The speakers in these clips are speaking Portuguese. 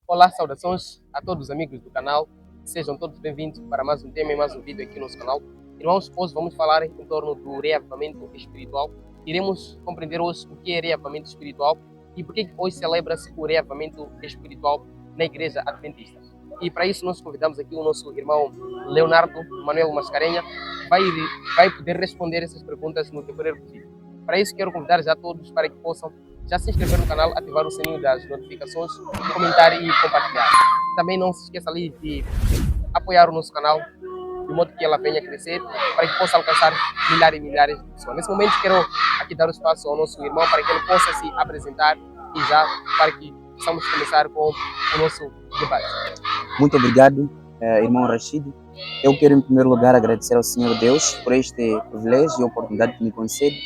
Olá, saudações a todos os amigos do canal. Sejam todos bem-vindos para mais um tema e mais um vídeo aqui no nosso canal. Irmãos, hoje vamos falar em torno do reavivamento espiritual. Iremos compreender hoje o que é reavivamento espiritual e por que hoje celebra-se o reavivamento espiritual na Igreja Adventista. E para isso nós convidamos aqui o nosso irmão Leonardo Manuel Mascarenha, que vai poder responder essas perguntas no decorrer do vídeo. Para isso quero convidar já todos para que possam já se inscrever no canal, ativar o sininho das notificações, comentar e compartilhar. Também não se esqueça ali de apoiar o nosso canal, de modo que ela venha crescer, para que possa alcançar milhares e milhares de pessoas. Nesse momento quero aqui dar o espaço ao nosso irmão para que ele possa se apresentar e já para que possamos começar com o nosso debate. Muito obrigado, irmão Rashid. Eu quero em primeiro lugar agradecer ao Senhor Deus por este privilégio e oportunidade que me concede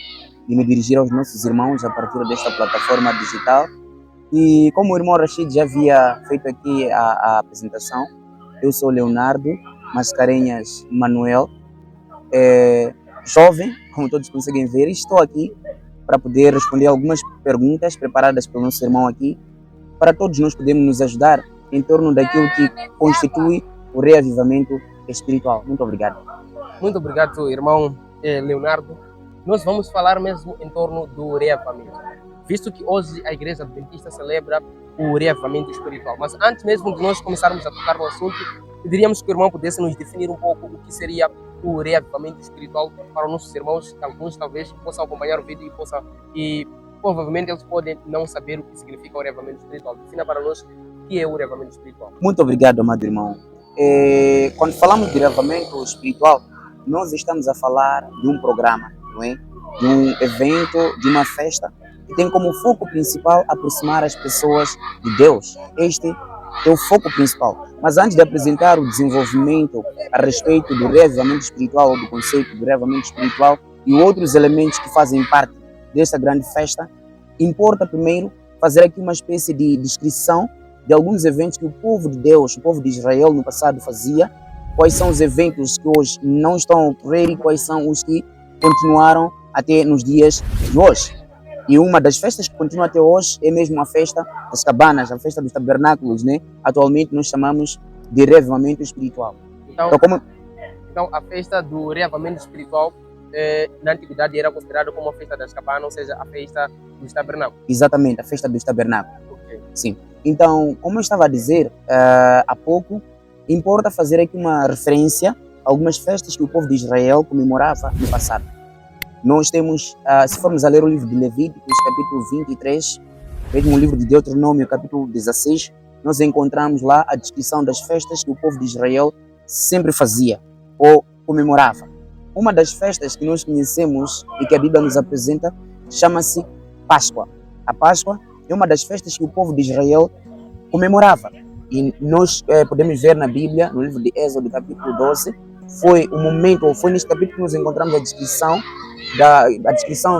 de me dirigir aos nossos irmãos a partir desta plataforma digital. E como o irmão Rashid já havia feito aqui a apresentação, eu sou Leonardo Mascarenhas Manuel, jovem, como todos conseguem ver, e estou aqui para poder responder algumas perguntas preparadas pelo nosso irmão aqui, para todos nós podermos nos ajudar em torno daquilo que constitui o reavivamento espiritual. Muito obrigado. Muito obrigado, irmão Leonardo. Nós vamos falar mesmo em torno do reavivamento, visto que hoje a Igreja Adventista celebra o reavivamento espiritual. Mas antes mesmo de nós começarmos a tocar no assunto, pediríamos que o irmão pudesse nos definir um pouco o que seria o reavivamento espiritual para os nossos irmãos, que alguns talvez possam acompanhar o vídeo e provavelmente eles podem não saber o que significa o reavivamento espiritual. Defina para nós o que é o reavivamento espiritual. Muito obrigado, amado irmão. Quando falamos de reavivamento espiritual, nós estamos a falar de um programa, não é? De um evento, de uma festa que tem como foco principal aproximar as pessoas de Deus. Este é o foco principal. Mas antes de apresentar o desenvolvimento a respeito do reavivamento espiritual, ou do conceito do reavivamento espiritual e outros elementos que fazem parte desta grande festa, importa primeiro fazer aqui uma espécie de descrição de alguns eventos que o povo de Deus, o povo de Israel no passado fazia, quais são os eventos que hoje não estão a ocorrer e quais são os que continuaram até nos dias de hoje. E uma das festas que continua até hoje é mesmo a festa das cabanas, a festa dos tabernáculos, né? Atualmente nós chamamos de reavivamento espiritual. Então a festa do reavivamento espiritual na antiguidade era considerada como a festa das cabanas, ou seja, a festa dos tabernáculos. Exatamente, a festa dos tabernáculos. Okay. Sim. Então, como eu estava a dizer há pouco, importa fazer aqui uma referência a algumas festas que o povo de Israel comemorava no passado. Nós temos, se formos a ler o livro de Levíticos, capítulo 23, mesmo o livro de Deuteronômio, capítulo 16, nós encontramos lá a descrição das festas que o povo de Israel sempre fazia ou comemorava. Uma das festas que nós conhecemos e que a Bíblia nos apresenta chama-se Páscoa. A Páscoa é uma das festas que o povo de Israel comemorava. E nós podemos ver na Bíblia, no livro de Êxodo, capítulo 12, foi neste capítulo que nós encontramos a descrição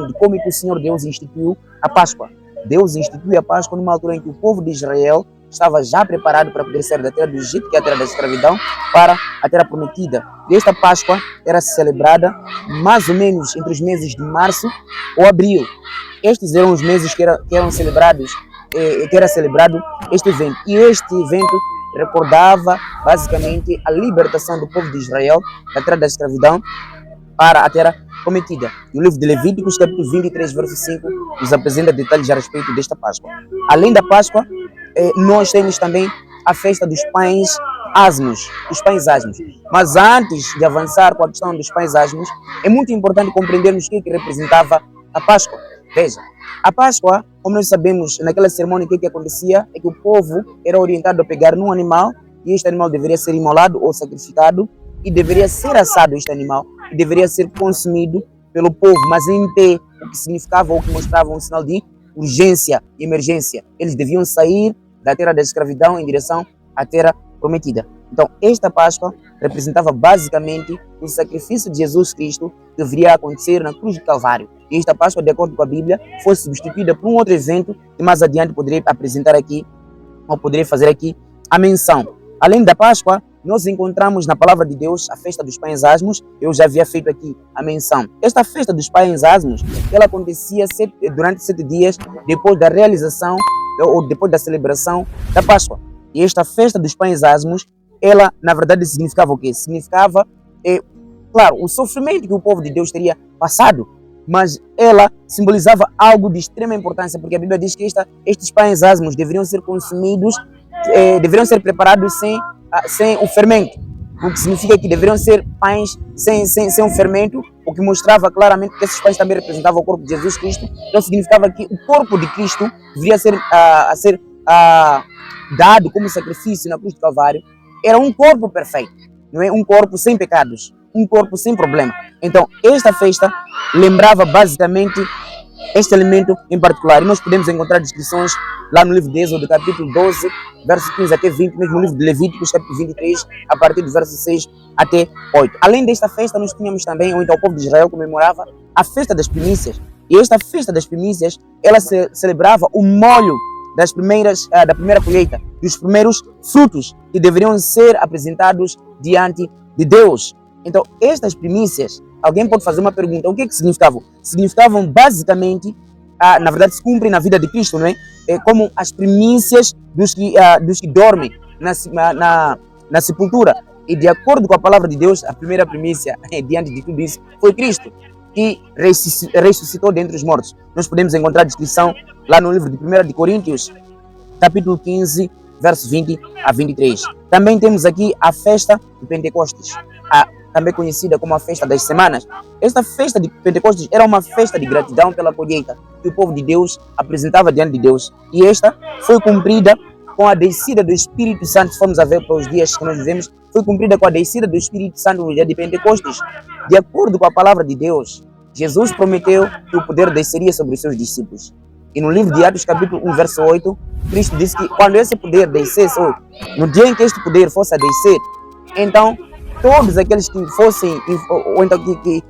de como que o Senhor Deus instituiu a Páscoa. Deus instituiu a Páscoa numa altura em que o povo de Israel estava já preparado para poder sair da terra do Egito, que é a terra da escravidão, para a terra prometida. E esta Páscoa era celebrada mais ou menos entre os meses de março ou abril. Estes eram os meses que eram celebrados, que era celebrado este evento. E este evento recordava basicamente a libertação do povo de Israel da terra da escravidão para a terra prometida. No livro de Levíticos, capítulo 23, verso 5, nos apresenta detalhes a respeito desta Páscoa. Além da Páscoa, nós temos também a festa dos pães asmos, Mas antes de avançar com a questão dos pães asmos, é muito importante compreendermos o que representava a Páscoa. Veja, a Páscoa, como nós sabemos, naquela cerimônia o que acontecia é que o povo era orientado a pegar num animal e este animal deveria ser imolado ou sacrificado e deveria ser assado este animal e deveria ser consumido pelo povo, mas em pé, o que significava ou que mostrava um sinal de urgência e emergência. Eles deviam sair da terra da escravidão em direção à terra prometida. Então, esta Páscoa representava basicamente o sacrifício de Jesus Cristo que deveria acontecer na cruz de Calvário. E esta Páscoa, de acordo com a Bíblia, foi substituída por um outro evento que mais adiante poderei apresentar aqui, ou poderei fazer aqui a menção. Além da Páscoa, nós encontramos na palavra de Deus a festa dos pães asmos. Eu já havia feito aqui a menção. Esta festa dos pães asmos, ela acontecia durante 7 dias depois da realização ou depois da celebração da Páscoa. E esta festa dos pães ázimos, ela na verdade significava o quê? Significava, claro, o sofrimento que o povo de Deus teria passado, mas ela simbolizava algo de extrema importância, porque a Bíblia diz que estes pães ázimos deveriam ser consumidos, deveriam ser preparados sem o fermento, o que significa que deveriam ser pães sem um fermento, o que mostrava claramente que esses pães também representavam o corpo de Jesus Cristo. Então significava que o corpo de Cristo deveria ser dado como sacrifício na cruz do Calvário. Era um corpo perfeito, não é? Um corpo sem pecados, um corpo sem problema. Então esta festa lembrava basicamente este elemento em particular. E nós podemos encontrar descrições lá no livro de Êxodo, capítulo 12, verso 15 até 20, mesmo no livro de Levíticos, capítulo 23, a partir do verso 6 até 8. Além desta festa, nós tínhamos também, ou então o povo de Israel comemorava a festa das primícias. E esta festa das primícias, ela celebrava o molho das da primeira colheita, dos primeiros frutos que deveriam ser apresentados diante de Deus. Então, estas primícias, alguém pode fazer uma pergunta, o que significavam? Significavam basicamente, na verdade se cumprem na vida de Cristo, não é? Como as primícias dos que dormem na sepultura. E de acordo com a palavra de Deus, a primeira primícia diante de tudo isso foi Cristo, que ressuscitou dentre os mortos. Nós podemos encontrar a descrição lá no livro de 1 de Coríntios, capítulo 15, verso 20 a 23. Também temos aqui a festa de Pentecostes, também conhecida como a festa das semanas. Esta festa de Pentecostes era uma festa de gratidão pela colheita que o povo de Deus apresentava diante de Deus. E esta foi cumprida com a descida do Espírito Santo. Se formos a ver para os dias que nós vivemos, foi cumprida com a descida do Espírito Santo no dia de Pentecostes. De acordo com a palavra de Deus, Jesus prometeu que o poder desceria sobre os seus discípulos. E no livro de Atos, capítulo 1, verso 8, Cristo disse que quando esse poder descesse, no dia em que este poder fosse a descer, então todos aqueles que fossem, ou então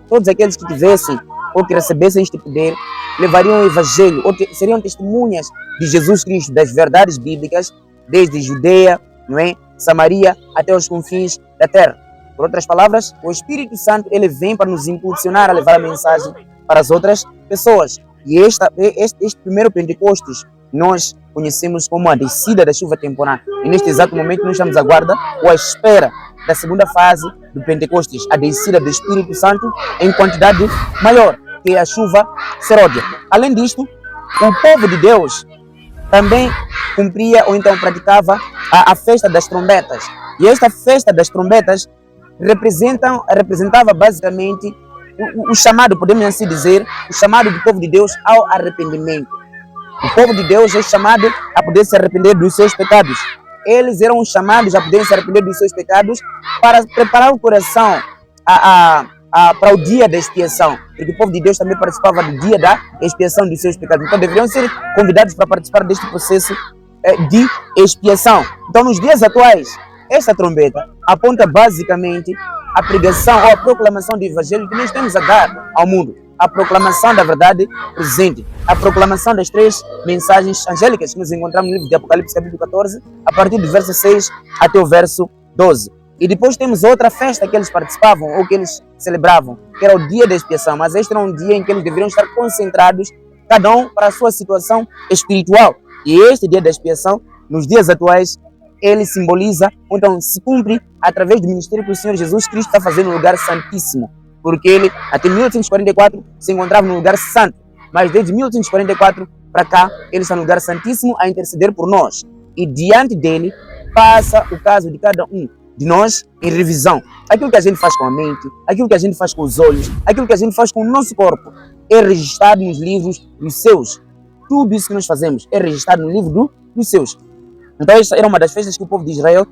todos aqueles que tivessem ou que recebessem este poder, levariam o evangelho, ou seriam testemunhas de Jesus Cristo, das verdades bíblicas, desde Judeia, não é? Samaria, até os confins da terra. Por outras palavras, o Espírito Santo ele vem para nos impulsionar a levar a mensagem para as outras pessoas. E este primeiro Pentecostes nós conhecemos como a descida da chuva temporal. E neste exato momento nós estamos à guarda ou à espera da segunda fase do Pentecostes, a descida do Espírito Santo em quantidade maior, que é a chuva seródia. Além disto, o povo de Deus também cumpria ou então praticava a festa das trombetas. E esta festa das trombetas representava basicamente o chamado, podemos assim dizer, o chamado do povo de Deus ao arrependimento. O povo de Deus é chamado a poder se arrepender dos seus pecados. Eles eram chamados a poder se arrepender dos seus pecados para preparar o coração para o dia da expiação. Porque o povo de Deus também participava do dia da expiação dos seus pecados. Então deveriam ser convidados para participar deste processo de expiação. Então nos dias atuais, esta trombeta aponta basicamente a pregação ou a proclamação do evangelho que nós temos a dar ao mundo. A proclamação da verdade presente, a proclamação das três mensagens angélicas que nos encontramos no livro de Apocalipse, capítulo 14, a partir do verso 6 até o verso 12. E depois temos outra festa que eles participavam ou que eles celebravam, que era o dia da expiação, mas este era um dia em que eles deveriam estar concentrados, cada um para a sua situação espiritual. E este dia da expiação, nos dias atuais, ele simboliza, ou então se cumpre através do ministério que o Senhor Jesus Cristo está fazendo no lugar santíssimo. Porque ele, até 1844, se encontrava no lugar santo. Mas desde 1844 para cá, ele está no lugar santíssimo a interceder por nós. E diante dele, passa o caso de cada um de nós em revisão. Aquilo que a gente faz com a mente, aquilo que a gente faz com os olhos, aquilo que a gente faz com o nosso corpo, é registrado nos livros dos seus. Tudo isso que nós fazemos é registrado no livro dos seus. Então esta era uma das festas que o povo de Israel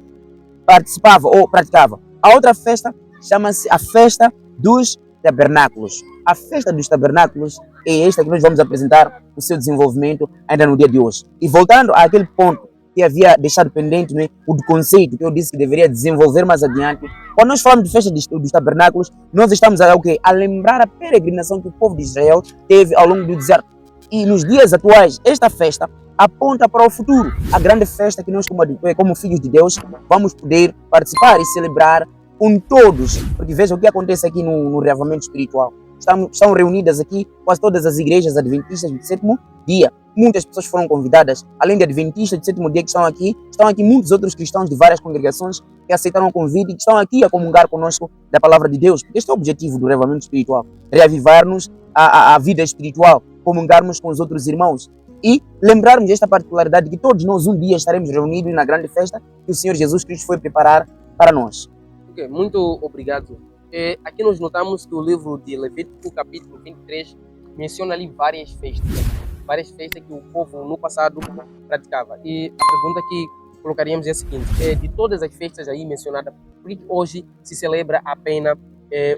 participava ou praticava. A outra festa chama-se a festa dos tabernáculos. A festa dos tabernáculos é esta que nós vamos apresentar o seu desenvolvimento ainda no dia de hoje. E voltando àquele ponto que havia deixado pendente, né, o do conceito que eu disse que deveria desenvolver mais adiante, quando nós falamos de festa dos tabernáculos, nós estamos a lembrar a peregrinação que o povo de Israel teve ao longo do deserto. E nos dias atuais, esta festa aponta para o futuro, a grande festa que nós como filhos de Deus vamos poder participar e celebrar com todos, porque veja o que acontece aqui no reavivamento espiritual. estão reunidas aqui quase todas as igrejas adventistas do sétimo dia. Muitas pessoas foram convidadas, além de adventistas do sétimo dia que estão aqui muitos outros cristãos de várias congregações que aceitaram o convite e que estão aqui a comungar conosco da palavra de Deus. Porque este é o objetivo do reavivamento espiritual, reavivar-nos a vida espiritual, comungarmos com os outros irmãos e lembrarmos desta particularidade que todos nós um dia estaremos reunidos na grande festa que o Senhor Jesus Cristo foi preparar para nós. Ok, muito obrigado. Aqui nós notamos que o livro de Levítico, capítulo 23, menciona ali várias festas que o povo no passado praticava. E a pergunta que colocaríamos é a seguinte: de todas as festas aí mencionadas, por que hoje se celebra apenas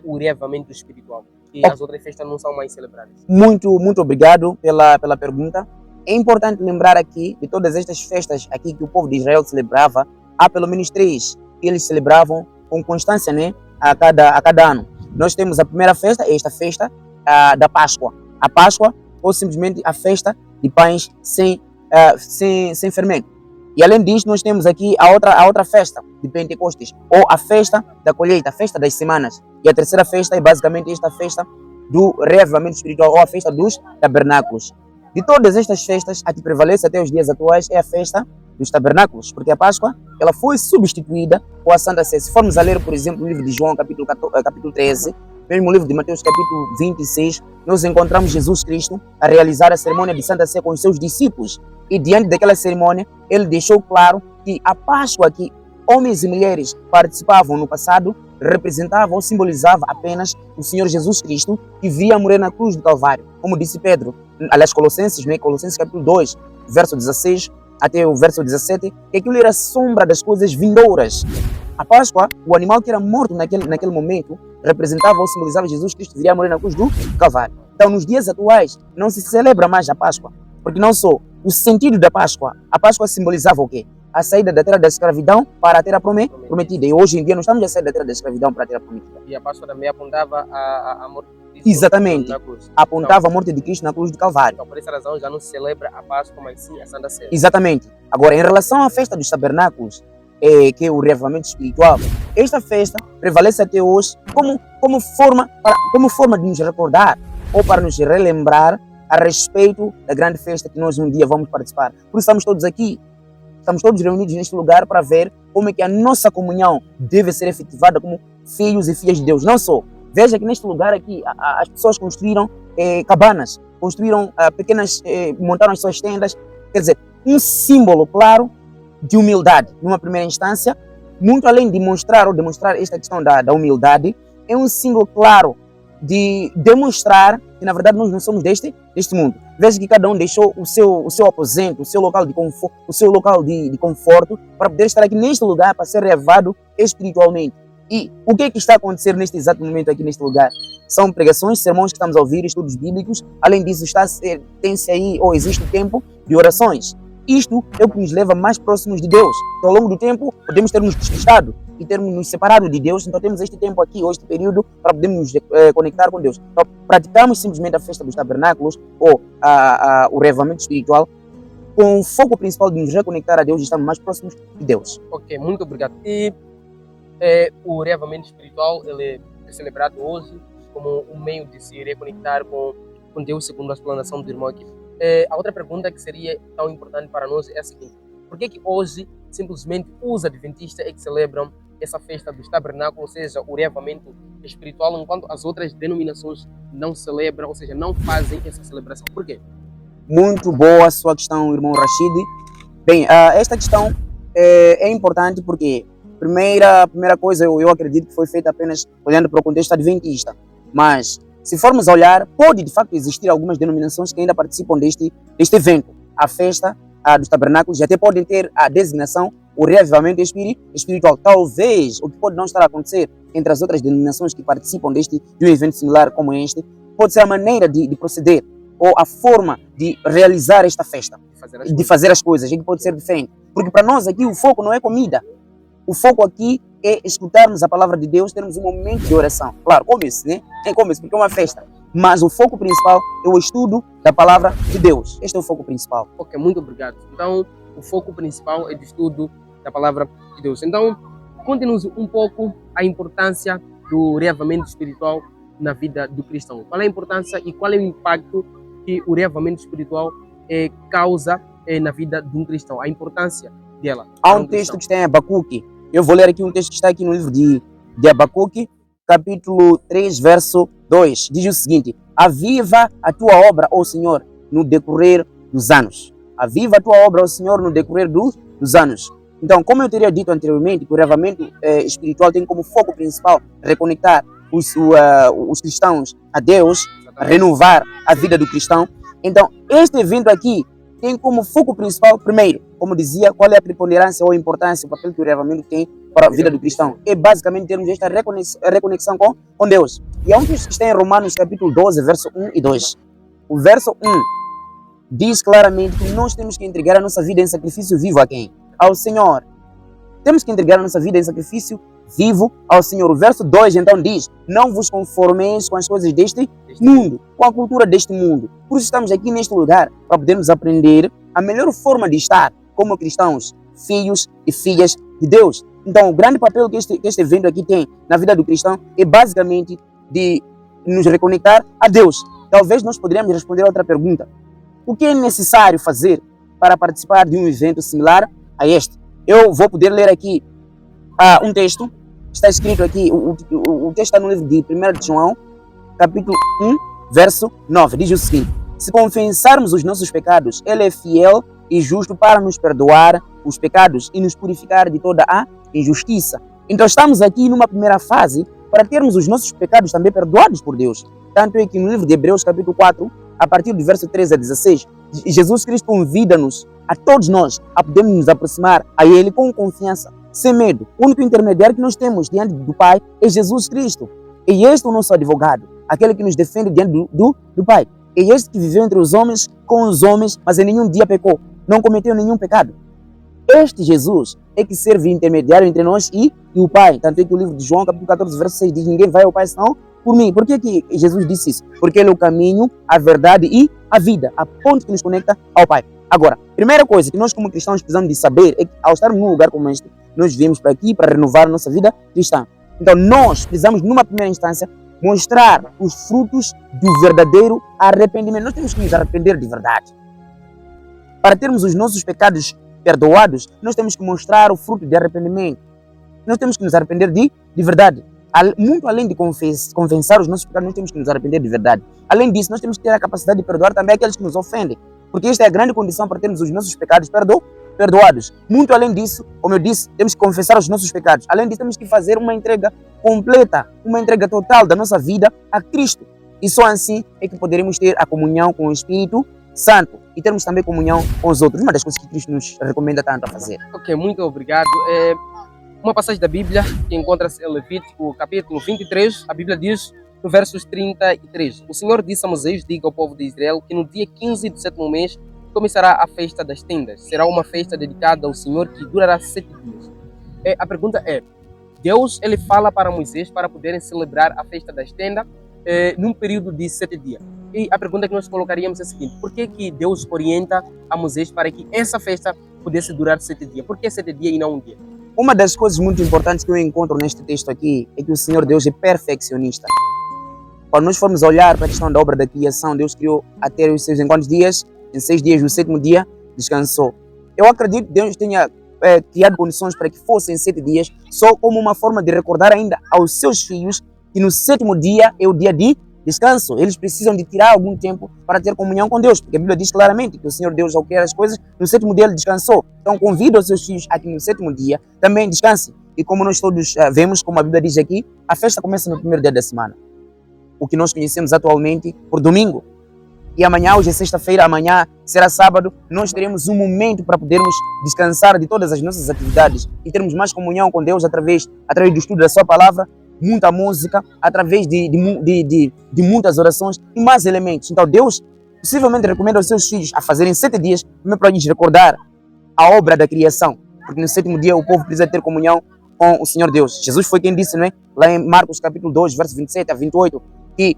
o reavivamento espiritual e as outras festas não são mais celebradas? Muito obrigado pela pergunta. É importante lembrar aqui de todas estas festas aqui que o povo de Israel celebrava, há pelo menos 3 que eles celebravam com constância, né, a cada ano. Nós temos a primeira festa, esta festa da Páscoa. A Páscoa, ou simplesmente a festa de pães sem fermento. E além disso, nós temos aqui a outra festa de Pentecostes, ou a festa da colheita, a festa das semanas. E a terceira festa é basicamente esta festa do reavivamento espiritual, ou a festa dos tabernáculos. De todas estas festas, a que prevalece até os dias atuais é a festa dos tabernáculos, porque a Páscoa ela foi substituída com a Santa Ceia. Se formos a ler, por exemplo, o livro de João, capítulo 13, mesmo o livro de Mateus, capítulo 26, nós encontramos Jesus Cristo a realizar a cerimônia de Santa Ceia com os seus discípulos. E diante daquela cerimônia, ele deixou claro que a Páscoa que homens e mulheres participavam no passado representava ou simbolizava apenas o Senhor Jesus Cristo que viria morrer na cruz do Calvário. Como disse Pedro, aliás, Colossenses capítulo 2, verso 16 até o verso 17, que aquilo era sombra das coisas vindouras. A Páscoa, o animal que era morto naquele momento, representava ou simbolizava Jesus Cristo que viria morrer na cruz do Calvário. Então, nos dias atuais, não se celebra mais a Páscoa, porque não só o sentido da Páscoa, a Páscoa simbolizava o quê? A saída da terra da escravidão para a terra prometida. E hoje em dia nós estamos a sair da terra da escravidão para a terra prometida. E a Páscoa também apontava a morte de Cristo. Exatamente. Na cruz. Apontava a morte de Cristo na cruz do Calvário. Então, por essa razão, já não se celebra a Páscoa, mas sim a Santa Ceia. Exatamente. Agora, em relação à festa dos tabernáculos, que é o reavivamento espiritual, esta festa prevalece até hoje como forma de nos recordar ou para nos relembrar a respeito da grande festa que nós um dia vamos participar. Por isso estamos todos aqui. Estamos todos reunidos neste lugar para ver como é que a nossa comunhão deve ser efetivada como filhos e filhas de Deus. Não só. Veja que neste lugar aqui as pessoas construíram cabanas, construíram montaram as suas tendas. Quer dizer, um símbolo claro de humildade. Numa primeira instância, muito além de demonstrar esta questão da humildade, é um símbolo claro de demonstrar que na verdade nós não somos deste mundo. Veja que cada um deixou o seu aposento, o seu local de conforto para poder estar aqui neste lugar para ser reavivado espiritualmente. E o que é que está a acontecer neste exato momento aqui neste lugar? São pregações, sermões que estamos a ouvir, estudos bíblicos. Além disso, tem-se aí, ou existe o tempo de orações. Isto é o que nos leva mais próximos de Deus. Então, ao longo do tempo, podemos ter nos despistado e termos nos separado de Deus. Então, temos este tempo aqui, ou este período, para podermos nos conectar com Deus. Então, praticamos simplesmente a festa dos tabernáculos, ou o reavivamento espiritual, com o foco principal de nos reconectar a Deus e estarmos mais próximos de Deus. Ok, muito obrigado. E o reavivamento espiritual ele é celebrado hoje como um meio de se reconectar com Deus, segundo a explanação do irmão aqui. A outra pergunta que seria tão importante para nós é a seguinte: por que hoje simplesmente os adventistas é que celebram essa festa dos tabernáculos, ou seja, o reavivamento espiritual, enquanto as outras denominações não celebram, ou seja, não fazem essa celebração? Por quê? Muito boa a sua questão, irmão Rashid. Bem, esta questão é importante porque primeira coisa eu acredito que foi feita apenas olhando para o contexto adventista, mas se formos a olhar, pode de facto existir algumas denominações que ainda participam deste evento, a festa dos tabernáculos, e até podem ter a designação, o reavivamento espiritual. Talvez o que pode não estar a acontecer entre as outras denominações que participam de um evento similar como este, pode ser a maneira de proceder ou a forma de realizar esta festa, de fazer as coisas, que pode ser diferente. Porque para nós aqui o foco não é comida. O foco aqui é escutarmos a palavra de Deus, termos um momento de oração. Claro, come-se, né? Come-se porque é uma festa. Mas o foco principal é o estudo da palavra de Deus. Este é o foco principal. Ok, muito obrigado. Então, o foco principal é o estudo da palavra de Deus. Então, conte-nos um pouco a importância do reavivamento espiritual na vida do cristão? Qual é a importância e qual é o impacto que o reavivamento espiritual causa na vida de um cristão? A importância dela. Há um texto que está em Abacuque. Eu vou ler aqui um texto que está aqui no livro de Abacuque, capítulo 3, verso 2. Diz o seguinte: aviva a tua obra, ó Senhor, no decorrer dos anos. Aviva a tua obra, ó Senhor, no decorrer dos anos. Então, como eu teria dito anteriormente, que o reavivamento espiritual tem como foco principal reconectar os cristãos a Deus, renovar a vida do cristão. Então, este evento aqui tem como foco principal, primeiro, como dizia, qual é a preponderância ou a importância, o papel que o reavivamento tem para a vida do cristão. É basicamente termos esta reconexão com Deus. E há um texto que está em Romanos capítulo 12, verso 1 e 2. O verso 1 diz claramente que nós temos que entregar a nossa vida em sacrifício vivo a quem? Ao Senhor. Temos que entregar a nossa vida em sacrifício vivo ao Senhor. O verso 2 então diz: não vos conformeis com as coisas deste mundo, com a cultura deste mundo. Por isso estamos aqui neste lugar para podermos aprender a melhor forma de estar como cristãos, filhos e filhas de Deus. Então o grande papel que este evento aqui tem na vida do cristão é basicamente de nos reconectar a Deus. Talvez nós poderíamos responder a outra pergunta: o que é necessário fazer para participar de um evento similar a este? Eu vou poder ler aqui um texto. Está escrito aqui, o texto está no livro de 1 de João, capítulo 1, verso 9. Diz o seguinte: se confessarmos os nossos pecados, Ele é fiel e justo para nos perdoar os pecados e nos purificar de toda a injustiça. Então estamos aqui numa primeira fase para termos os nossos pecados também perdoados por Deus. Tanto é que no livro de Hebreus, capítulo 4, a partir do verso 13 a 16, Jesus Cristo convida-nos, a todos nós, a podermos nos aproximar a Ele com confiança, sem medo. O único intermediário que nós temos diante do Pai é Jesus Cristo. E este é o nosso advogado, aquele que nos defende diante do Pai. É este que viveu entre os homens, com os homens, mas em nenhum dia pecou, não cometeu nenhum pecado. Este Jesus é que serve intermediário entre nós e o Pai. Tanto é que o livro de João, capítulo 14, verso 6, diz: ninguém vai ao Pai senão por mim. Por que Jesus disse isso? Porque Ele é o caminho, a verdade e a vida, a ponte que nos conecta ao Pai. Agora, primeira coisa que nós como cristãos precisamos de saber é que ao estarmos num lugar como este, nós viemos para aqui para renovar a nossa vida cristã. Então nós precisamos, numa primeira instância, mostrar os frutos do verdadeiro arrependimento. Nós temos que nos arrepender de verdade. Para termos os nossos pecados perdoados, nós temos que mostrar o fruto de arrependimento. Nós temos que nos arrepender de verdade. Muito além de confessar os nossos pecados, nós temos que nos arrepender de verdade. Além disso, nós temos que ter a capacidade de perdoar também aqueles que nos ofendem. Porque esta é a grande condição para termos os nossos pecados perdoados. Muito além disso, como eu disse, temos que confessar os nossos pecados. Além disso, temos que fazer uma entrega completa, uma entrega total da nossa vida a Cristo. E só assim é que poderemos ter a comunhão com o Espírito Santo e termos também comunhão com os outros. Uma das coisas que Cristo nos recomenda tanto a fazer. Ok, muito obrigado. Uma passagem da Bíblia que encontra-se em Levítico, capítulo 23, a Bíblia diz, no versos 33, o Senhor disse a Moisés: diga ao povo de Israel que no dia 15 do sétimo mês começará a festa das tendas. Será uma festa dedicada ao Senhor que durará 7 dias. A pergunta é: Deus ele fala para Moisés para poderem celebrar a festa das tendas num período de 7 dias. E a pergunta que nós colocaríamos é a seguinte: por que Deus orienta a Moisés para que essa festa pudesse durar 7 dias? Por que 7 dias e não um dia? Uma das coisas muito importantes que eu encontro neste texto aqui é que o Senhor Deus é perfeccionista. Quando nós formos olhar para a questão da obra da criação, Deus criou até os seus em quantos dias? Em 6 dias, no 7º dia, descansou. Eu acredito que Deus tenha criado condições para que fossem 7 dias, só como uma forma de recordar ainda aos seus filhos que no 7º dia é o dia de descanso. Eles precisam de tirar algum tempo para ter comunhão com Deus, porque a Bíblia diz claramente que o Senhor Deus, ao criar as coisas, no 7º dia Ele descansou. Então convido os seus filhos a que no 7º dia também descansem. E como nós todos vemos, como a Bíblia diz aqui, a festa começa no 1º dia da semana, o que nós conhecemos atualmente por domingo. E amanhã, hoje é sexta-feira, amanhã será sábado, nós teremos um momento para podermos descansar de todas as nossas atividades e termos mais comunhão com Deus através do estudo da sua palavra, muita música, através de muitas orações e mais elementos. Então Deus possivelmente recomenda aos seus filhos a fazerem 7 dias, também para nos recordar a obra da criação, porque no 7º dia o povo precisa ter comunhão com o Senhor Deus. Jesus foi quem disse, não é? Lá em Marcos capítulo 2, verso 27 a 28, que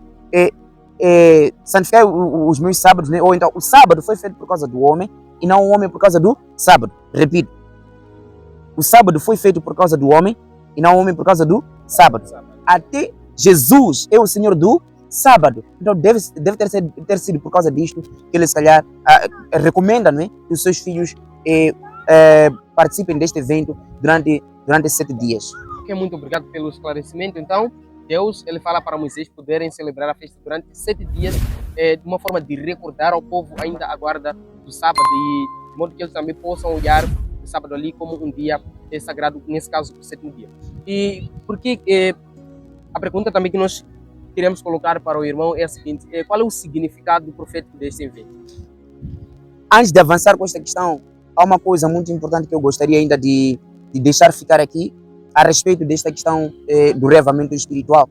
santificar os meus sábados, né? Ou então o sábado foi feito por causa do homem e não o homem por causa do sábado. Repito, o sábado foi feito por causa do homem e não o homem por causa do sábado. Até Jesus é o Senhor do sábado. Então deve ter sido por causa disto que ele se calhar recomenda, não é, que os seus filhos participem deste evento durante 7 dias. Ok, muito obrigado pelo esclarecimento. Então, Deus ele fala para Moisés poderem celebrar a festa durante 7 dias de uma forma de recordar ao povo ainda a guarda do sábado e de modo que eles também possam olhar o sábado ali como um dia sagrado, nesse caso o 7º dia. E porque a pergunta também que nós queremos colocar para o irmão é a seguinte: qual é o significado profético deste evento? Antes de avançar com esta questão, há uma coisa muito importante que eu gostaria ainda de deixar ficar aqui a respeito desta questão do reavivamento espiritual.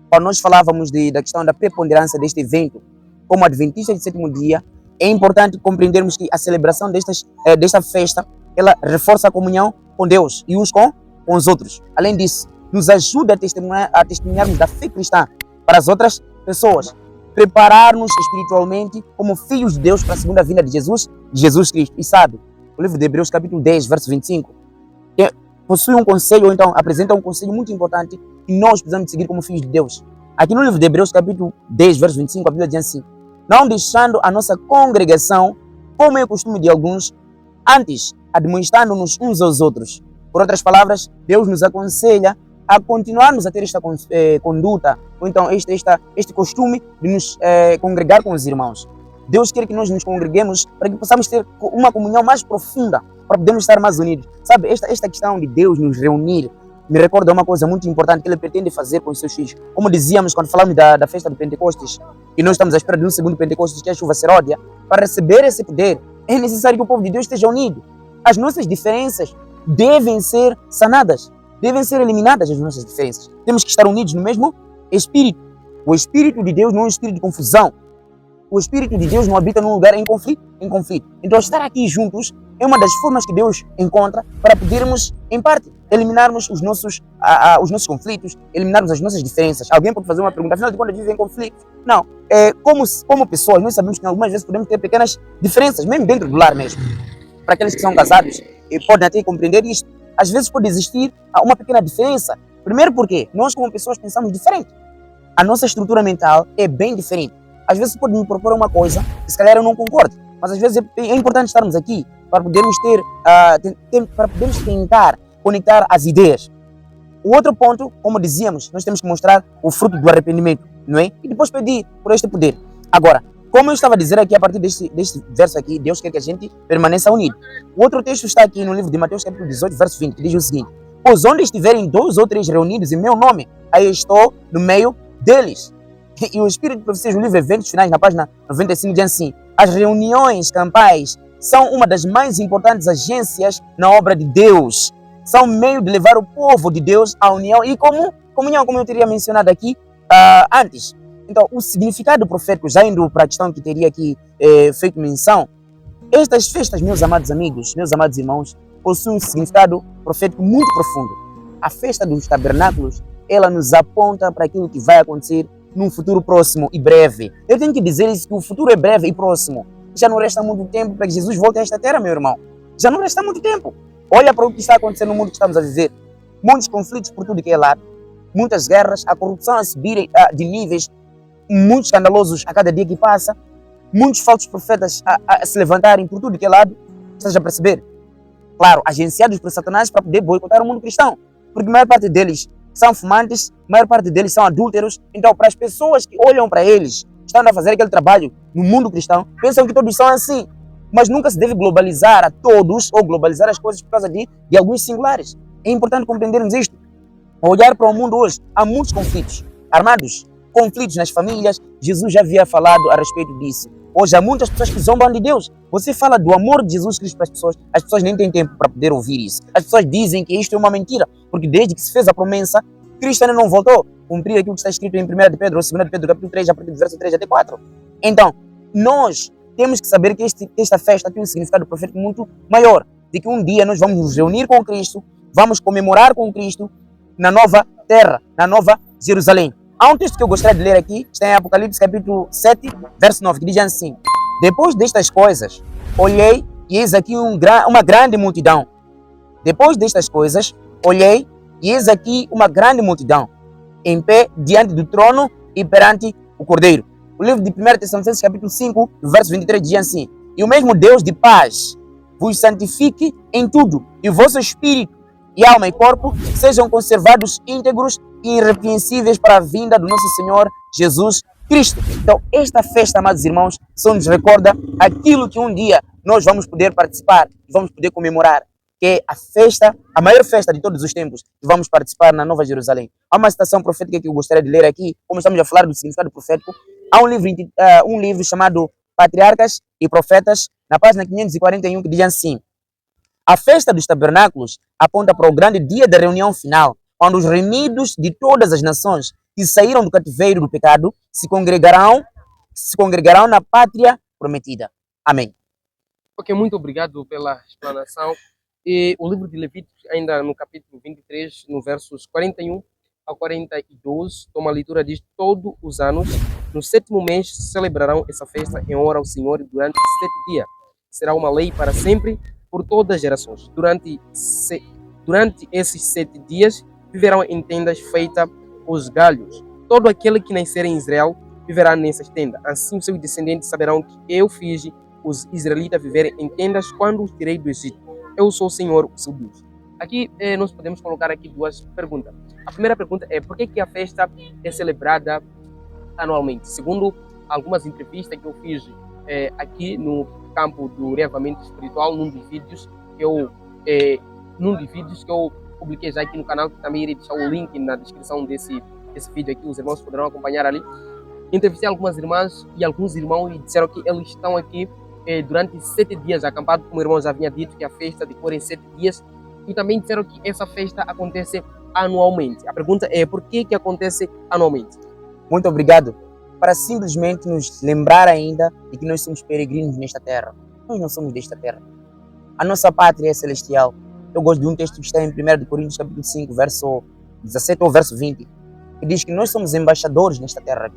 Quando nós falávamos da questão da preponderância deste evento, como adventista de 7º dia, é importante compreendermos que a celebração desta festa, ela reforça a comunhão com Deus e uns com os outros. Além disso, nos ajuda a testemunharmos da fé cristã para as outras pessoas, preparar-nos espiritualmente como filhos de Deus para a segunda vinda de Jesus Cristo. E sabe, o livro de Hebreus capítulo 10, verso 25, possui um conselho, ou então apresenta um conselho muito importante que nós precisamos seguir como filhos de Deus. Aqui no livro de Hebreus capítulo 10, verso 25, a Bíblia diz assim: não deixando a nossa congregação, como é o costume de alguns, antes admoestando-nos uns aos outros. Por outras palavras, Deus nos aconselha a continuarmos a ter esta conduta, ou então este costume de nos congregar com os irmãos. Deus quer que nós nos congreguemos para que possamos ter uma comunhão mais profunda, para podermos estar mais unidos. Sabe, esta questão de Deus nos reunir me recorda uma coisa muito importante que Ele pretende fazer com os seus filhos. Como dizíamos quando falamos da festa do Pentecostes, e nós estamos à espera de um segundo Pentecostes, que é a chuva seródia, para receber esse poder, é necessário que o povo de Deus esteja unido. As nossas diferenças devem ser sanadas, devem ser eliminadas as nossas diferenças. Temos que estar unidos no mesmo Espírito. O Espírito de Deus não é um espírito de confusão. O Espírito de Deus não habita num lugar em conflito. Então, estar aqui juntos é uma das formas que Deus encontra para podermos, em parte, eliminarmos os nossos conflitos, eliminarmos as nossas diferenças. Alguém pode fazer uma pergunta: afinal de contas, vive em conflito? Não. Como pessoas, nós sabemos que algumas vezes podemos ter pequenas diferenças, mesmo dentro do lar mesmo. Para aqueles que são casados, podem até compreender isto. Às vezes pode existir uma pequena diferença. Primeiro porque nós, como pessoas, pensamos diferente. A nossa estrutura mental é bem diferente. Às vezes pode me propor uma coisa que se calhar eu não concordo, mas às vezes é importante estarmos aqui para podermos para podermos tentar conectar as ideias. O outro ponto, como dizíamos, nós temos que mostrar o fruto do arrependimento, não é? E depois pedir por este poder. Agora, como eu estava a dizer aqui, a partir deste verso aqui, Deus quer que a gente permaneça unido. O outro texto está aqui no livro de Mateus capítulo 18, verso 20, que diz o seguinte: pois onde estiverem 2 ou 3 reunidos em meu nome, aí eu estou no meio deles. E o Espírito de Profecias, no livro Eventos Finais, na página 95, diz assim: as reuniões campais são uma das mais importantes agências na obra de Deus. São meio de levar o povo de Deus à união e comunhão, como eu teria mencionado aqui antes. Então, o significado profético, já indo para a questão que teria aqui feito menção, estas festas, meus amados amigos, meus amados irmãos, possuem um significado profético muito profundo. A festa dos tabernáculos, ela nos aponta para aquilo que vai acontecer num futuro próximo e breve. Eu tenho que dizer isso, que o futuro é breve e próximo. Já não resta muito tempo para que Jesus volte a esta terra, meu irmão. Já não resta muito tempo. Olha para o que está acontecendo no mundo que estamos a viver. Muitos conflitos por tudo que é lado. Muitas guerras, a corrupção a subir de níveis muito escandalosos a cada dia que passa. Muitos falsos profetas a se levantarem por tudo que é lado. Estás a perceber? Claro, agenciados por Satanás para poder boicotar o mundo cristão. Porque a maior parte deles são fumantes, a maior parte deles são adúlteros. Então, para as pessoas que olham para eles, estão a fazer aquele trabalho no mundo cristão, pensam que todos são assim. Mas nunca se deve globalizar a todos ou globalizar as coisas por causa de alguns singulares. É importante compreendermos isto. Ao olhar para o mundo hoje, há muitos conflitos armados, conflitos nas famílias. Jesus já havia falado a respeito disso. Hoje há muitas pessoas que zombam de Deus. Você fala do amor de Jesus Cristo para as pessoas nem têm tempo para poder ouvir isso. As pessoas dizem que isto é uma mentira, porque desde que se fez a promessa, Cristo ainda não voltou. Cumprir aquilo que está escrito em 1 de Pedro ou 2 de Pedro, capítulo 3, a partir do verso 3 até 4. Então, nós temos que saber que esta festa tem um significado profético muito maior, de que um dia nós vamos nos reunir com Cristo, vamos comemorar com Cristo na nova terra, na nova Jerusalém. Há um texto que eu gostaria de ler aqui, está em Apocalipse capítulo 7, verso 9, que diz assim: depois destas coisas, olhei e eis aqui uma grande multidão. Depois destas coisas, olhei e eis aqui uma grande multidão, em pé diante do trono e perante o Cordeiro. O livro de 1 Tessalonicenses capítulo 5, verso 23 diz assim: e o mesmo Deus de paz vos santifique em tudo, e o vosso espírito e alma e corpo sejam conservados íntegros e irrepreensíveis para a vinda do nosso Senhor Jesus Cristo. Então, esta festa, amados irmãos, só nos recorda aquilo que um dia nós vamos poder participar, vamos poder comemorar, que é a festa, a maior festa de todos os tempos, que vamos participar na Nova Jerusalém. Há uma citação profética que eu gostaria de ler aqui, como estamos a falar do significado profético. Há um livro chamado Patriarcas e Profetas, na página 541, que diz assim: a festa dos tabernáculos aponta para o grande dia da reunião final, quando os remidos de todas as nações que saíram do cativeiro do pecado se congregarão na pátria prometida. Amém. Ok, muito obrigado pela explanação. E o livro de Levíticos, ainda no capítulo 23, no versos 41 a 42, toma a leitura, diz: todos os anos, no 7º mês, celebrarão essa festa em honra ao Senhor durante 7 dias. Será uma lei para sempre, por todas as gerações. Durante esses 7 dias, viverão em tendas feitas os galhos. Todo aquele que nascer em Israel viverá nessas tendas. Assim, seus descendentes saberão que eu fiz os israelitas viverem em tendas quando os tirei do Egito. Eu sou o Senhor, o seu Deus. Aqui nós podemos colocar aqui 2 perguntas. A primeira pergunta é: por que a festa é celebrada anualmente? Segundo algumas entrevistas que eu fiz aqui no campo do reavamento espiritual, num dos vídeos que eu publiquei já aqui no canal, que também irei deixar o link na descrição desse vídeo aqui, os irmãos poderão acompanhar ali. Entrevistei algumas irmãs e alguns irmãos e disseram que eles estão aqui durante 7 dias acampados, como o irmão já havia dito, que a festa decorre em 7 dias, e também disseram que essa festa acontece anualmente. A pergunta é: por que acontece anualmente? Muito obrigado. Para simplesmente nos lembrar ainda de que nós somos peregrinos nesta terra. Nós não somos desta terra. A nossa pátria é celestial. Eu gosto de um texto que está em 1 Coríntios capítulo 5, verso 17 ou verso 20, que diz que nós somos embaixadores nesta terra.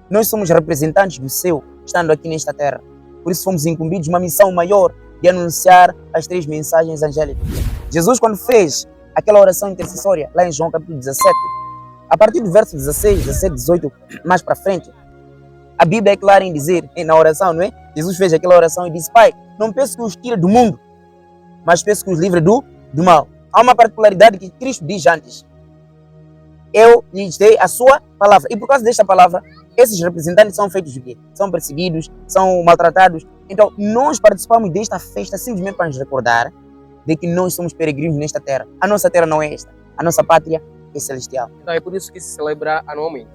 Nós somos representantes do céu, estando aqui nesta terra. Por isso fomos incumbidos de uma missão maior, de anunciar as 3 mensagens angélicas. Jesus, quando fez aquela oração intercessória, lá em João capítulo 17, a partir do verso 16, 17, 18, mais para frente, a Bíblia é clara em dizer, na oração, não é? Jesus fez aquela oração e disse: Pai, não peço que os tire do mundo, mas peço que os livre do mal. Há uma particularidade que Cristo diz antes: eu lhes dei a sua palavra. E por causa desta palavra, esses representantes são feitos de quê? São perseguidos, são maltratados. Então, nós participamos desta festa simplesmente para nos recordar de que nós somos peregrinos nesta terra. A nossa terra não é esta. A nossa pátria é celestial. Então é por isso que se celebra anualmente.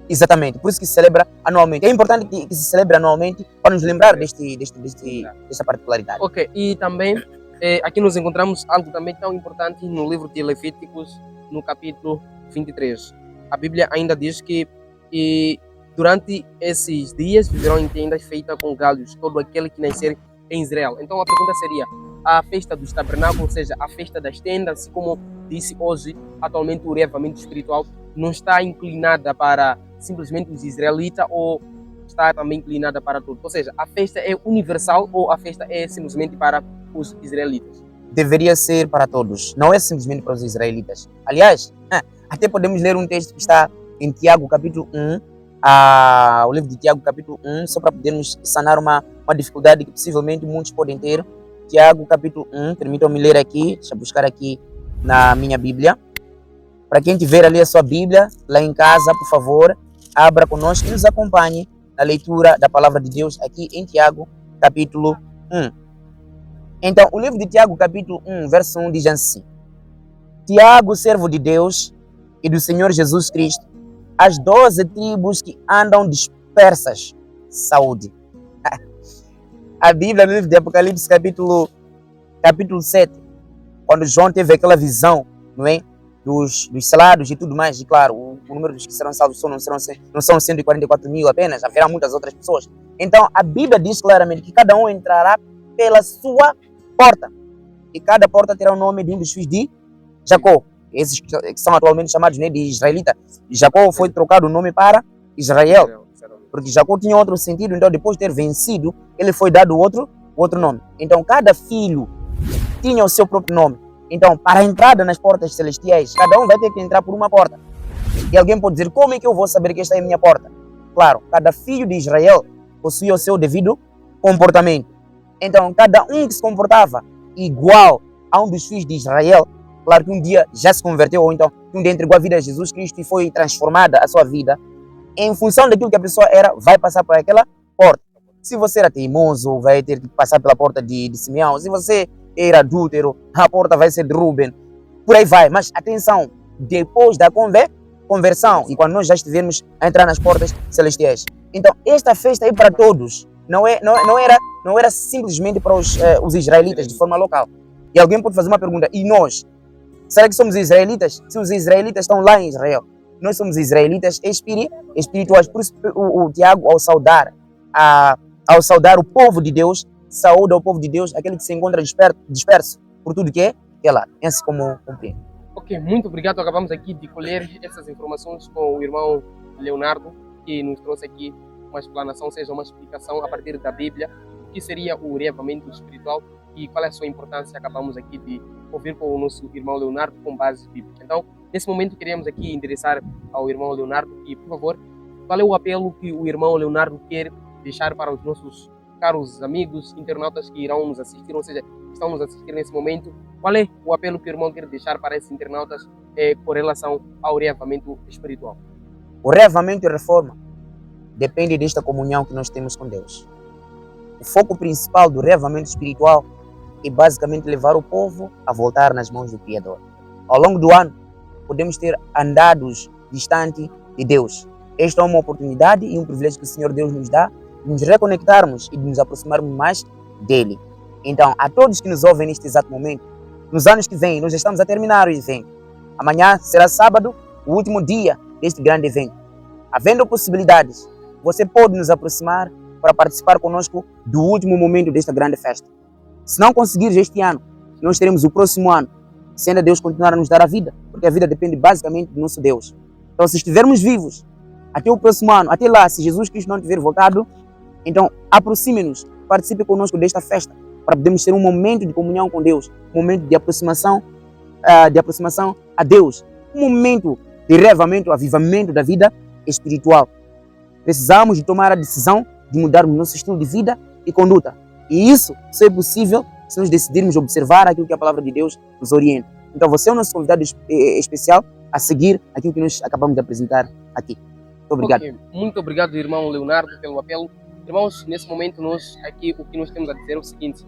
Exatamente, por isso que se celebra anualmente. É importante que se celebre anualmente para nos lembrar desta particularidade. Ok, e também aqui nós encontramos algo também tão importante no livro de Levíticos, no capítulo 23. A Bíblia ainda diz que durante esses dias viverão em tendas feitas com galhos, todo aquele que nascer em Israel. Então a pergunta seria: a festa dos tabernáculos, ou seja, a festa das tendas, assim como disse hoje, atualmente o reavamento espiritual, não está inclinada para simplesmente os israelitas ou está também inclinada para todos? Ou seja, a festa é universal ou a festa é simplesmente para os israelitas? Deveria ser para todos, não é simplesmente para os israelitas. Aliás, até podemos ler um texto que está em Tiago capítulo 1, o livro de Tiago capítulo 1, só para podermos sanar uma dificuldade que possivelmente muitos podem ter. Tiago capítulo 1, permitam-me ler aqui, deixa eu buscar aqui na minha Bíblia. Para quem tiver ali a sua Bíblia, lá em casa, por favor, abra conosco e nos acompanhe na leitura da palavra de Deus aqui em Tiago capítulo 1. Então, o livro de Tiago capítulo 1, verso 1 diz assim: Tiago, servo de Deus e do Senhor Jesus Cristo, as 12 tribos que andam dispersas, saúde. A Bíblia no livro de Apocalipse capítulo 7, quando João teve aquela visão, não é? Dos selados e tudo mais, e claro, o número dos que serão salvos não são 144 mil apenas, haverá muitas outras pessoas. Então a Bíblia diz claramente que cada um entrará pela sua porta, e cada porta terá o nome de um dos filhos de Jacó, esses que são atualmente chamados, né, de israelita. Jacó foi trocado o nome para Israel, porque Jacó tinha outro sentido, então depois de ter vencido, ele foi dado outro nome. Então cada filho tinha o seu próprio nome. Então, para a entrada nas portas celestiais, cada um vai ter que entrar por uma porta. E alguém pode dizer, como é que eu vou saber que esta é a minha porta? Claro, cada filho de Israel possuía o seu devido comportamento. Então, cada um que se comportava igual a um dos filhos de Israel, claro que um dia já se converteu, ou então um dia entregou a vida a Jesus Cristo e foi transformada a sua vida, em função daquilo que a pessoa era, vai passar por aquela porta. Se você era teimoso, vai ter que passar pela porta de Simeão. Se você era adúltero, a porta vai ser de Rubem. Por aí vai. Mas atenção, depois da conversão, e quando nós já estivermos a entrar nas portas celestiais. Então, esta festa é para todos. Não era simplesmente para os israelitas de forma local. E alguém pode fazer uma pergunta, e nós? Será que somos israelitas? Se os israelitas estão lá em Israel, nós somos israelitas espirituais. Por isso, o Tiago, ao saudar o povo de Deus, saúda o povo de Deus, aquele que se encontra disperso por tudo que é lá. É assim como compreendo. Ok, muito obrigado. Acabamos aqui de colher essas informações com o irmão Leonardo, que nos trouxe aqui uma explanação, ou seja, uma explicação a partir da Bíblia, o que seria o reavivamento espiritual e qual é a sua importância. Acabamos aqui de ouvir com o nosso irmão Leonardo com base bíblica. Então, nesse momento, queríamos aqui endereçar ao irmão Leonardo e, por favor, qual é o apelo que o irmão Leonardo quer deixar para os nossos caros amigos internautas que irão nos assistir, ou seja, estão nos assistir nesse momento? Qual é o apelo que o irmão quer deixar para esses internautas com relação ao reavivamento espiritual? O reavivamento e a reforma depende desta comunhão que nós temos com Deus. O foco principal do reavivamento espiritual é basicamente levar o povo a voltar nas mãos do Criador. Ao longo do ano, podemos ter andados distante de Deus. Esta é uma oportunidade e um privilégio que o Senhor Deus nos dá de nos reconectarmos e de nos aproximarmos mais dele. Então, a todos que nos ouvem neste exato momento, nos anos que vêm, nós já estamos a terminar o evento. Amanhã será sábado, o último dia deste grande evento. Havendo possibilidades, você pode nos aproximar para participar conosco do último momento desta grande festa. Se não conseguires este ano, nós teremos o próximo ano, se ainda Deus continuar a nos dar a vida, porque a vida depende basicamente do nosso Deus. Então, se estivermos vivos até o próximo ano, até lá, se Jesus Cristo não tiver voltado, então aproxime-nos, participe conosco desta festa, para podermos ter um momento de comunhão com Deus, um momento de aproximação a Deus, um momento de reavivamento, avivamento da vida espiritual. Precisamos de tomar a decisão de mudarmos nosso estilo de vida e conduta. E isso só é possível se nós decidirmos observar aquilo que a palavra de Deus nos orienta. Então você é o nosso convidado especial a seguir aquilo que nós acabamos de apresentar aqui. Muito obrigado. Okay. Muito obrigado, irmão Leonardo, pelo apelo. Irmãos, nesse momento nós aqui o que nós temos a dizer é o seguinte: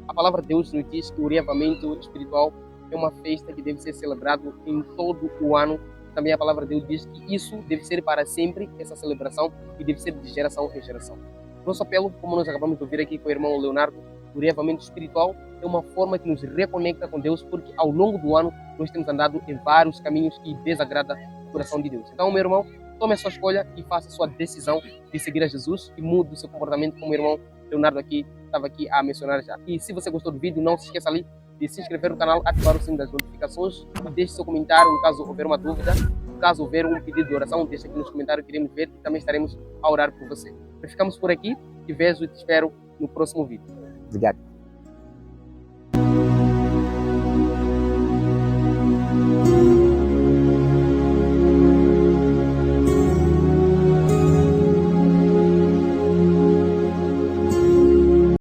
a palavra de Deus nos diz que o reavivamento espiritual é uma festa que deve ser celebrado em todo o ano. Também a palavra de Deus diz que isso deve ser para sempre, essa celebração, e deve ser de geração em geração. Nosso apelo, como nós acabamos de ouvir aqui com o irmão Leonardo, o reavivamento espiritual é uma forma que nos reconecta com Deus, porque ao longo do ano nós temos andado em vários caminhos que desagrada o coração de Deus. Então, meu irmão, tome a sua escolha e faça a sua decisão de seguir a Jesus e mude o seu comportamento, como o irmão Leonardo aqui estava aqui a mencionar já. E se você gostou do vídeo, não se esqueça ali de se inscrever no canal, ativar o sininho das notificações e deixe seu comentário no caso houver uma dúvida, no caso houver um pedido de oração, deixe aqui nos comentários que iremos ver e também estaremos a orar por você. Ficamos por aqui, te vejo e te espero no próximo vídeo. Obrigado.